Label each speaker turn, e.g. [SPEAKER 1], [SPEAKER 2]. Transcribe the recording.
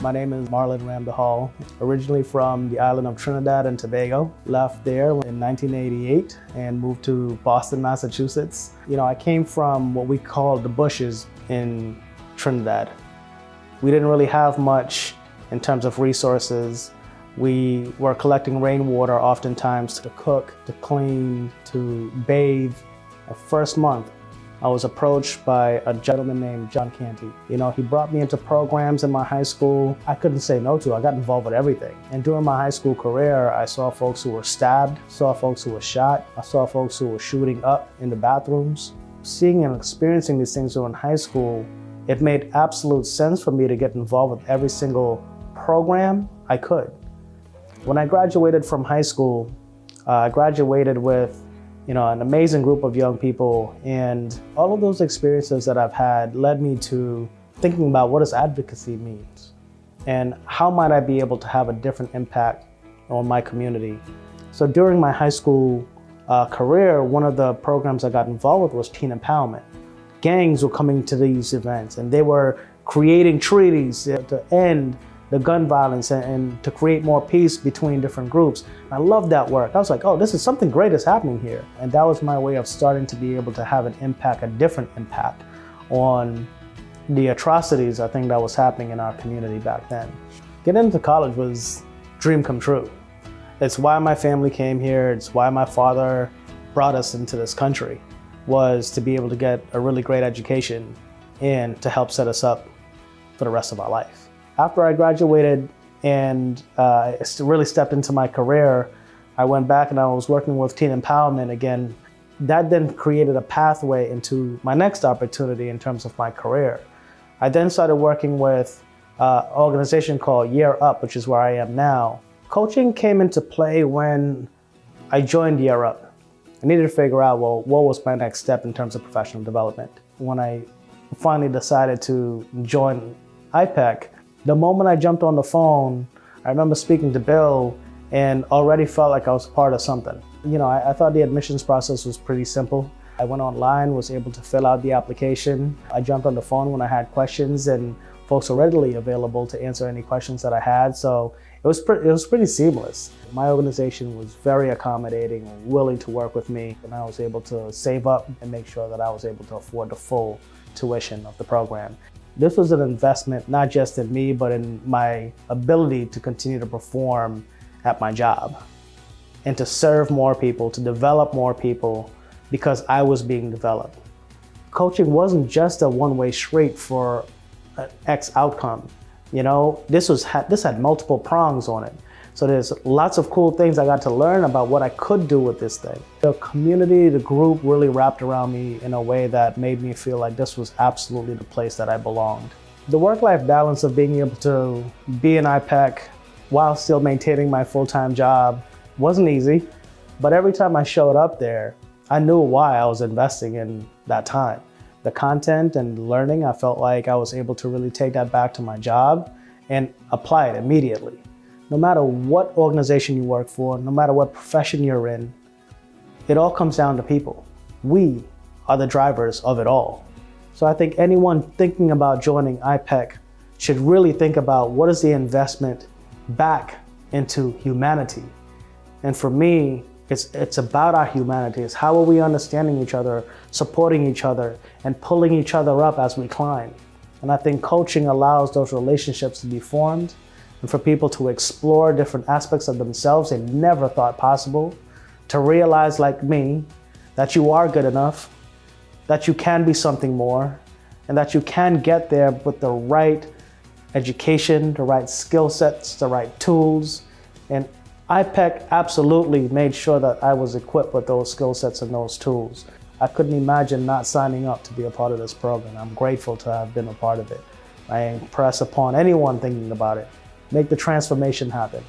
[SPEAKER 1] My name is Marlon Hall, originally from the island of Trinidad and Tobago. Left there in 1988 and moved to Boston, Massachusetts. I came from what we call the bushes in Trinidad. We didn't really have much in terms of resources. We were collecting rainwater oftentimes to cook, to clean, to bathe. The first month, I was approached by a gentleman named John Canty. He brought me into programs in my high school I couldn't say no to. I got involved with everything. And during my high school career, I saw folks who were stabbed, saw folks who were shot, I saw folks who were shooting up in the bathrooms. Seeing and experiencing these things during high school, it made absolute sense for me to get involved with every single program I could. When I graduated from high school, I graduated with an amazing group of young people, and all of those experiences that I've had led me to thinking about what does advocacy means and how might I be able to have a different impact on my community. So during my high school career, one of the programs I got involved with was teen empowerment. Gangs were coming to these events and they were creating treaties to end the gun violence and to create more peace between different groups. I loved that work. I was like, oh, this is something great is happening here. And that was my way of starting to be able to have an impact, a different impact on the atrocities I think that was happening in our community back then. Getting into college was a dream come true. It's why my family came here. It's why my father brought us into this country, was to be able to get a really great education and to help set us up for the rest of our life. After I graduated and really stepped into my career, I went back and I was working with teen empowerment again. That then created a pathway into my next opportunity in terms of my career. I then started working with an organization called Year Up, which is where I am now. Coaching came into play when I joined Year Up. I needed to figure out, well, what was my next step in terms of professional development. When I finally decided to join iPEC, the moment I jumped on the phone, I remember speaking to Bill and already felt like I was part of something. I thought the admissions process was pretty simple. I went online, was able to fill out the application. I jumped on the phone when I had questions and folks were readily available to answer any questions that I had. So it was pretty seamless. My organization was very accommodating and willing to work with me, and I was able to save up and make sure that I was able to afford the full tuition of the program. This was an investment not just in me, but in my ability to continue to perform at my job and to serve more people, to develop more people, because I was being developed. Coaching wasn't just a one-way street for an X outcome. This had multiple prongs on it. So there's lots of cool things I got to learn about what I could do with this thing. The community, the group really wrapped around me in a way that made me feel like this was absolutely the place that I belonged. The work-life balance of being able to be in iPEC while still maintaining my full-time job wasn't easy, but every time I showed up there, I knew why I was investing in that time. The content and learning, I felt like I was able to really take that back to my job and apply it immediately. No matter what organization you work for, no matter what profession you're in, it all comes down to people. We are the drivers of it all. So I think anyone thinking about joining iPEC should really think about what is the investment back into humanity. And for me, it's about our humanity. It's how are we understanding each other, supporting each other, and pulling each other up as we climb. And I think coaching allows those relationships to be formed and for people to explore different aspects of themselves they never thought possible, to realize, like me, that you are good enough, that you can be something more, and that you can get there with the right education, the right skill sets, the right tools. And iPEC absolutely made sure that I was equipped with those skill sets and those tools. I couldn't imagine not signing up to be a part of this program. I'm grateful to have been a part of it. I impress upon anyone thinking about it. Make the transformation happen.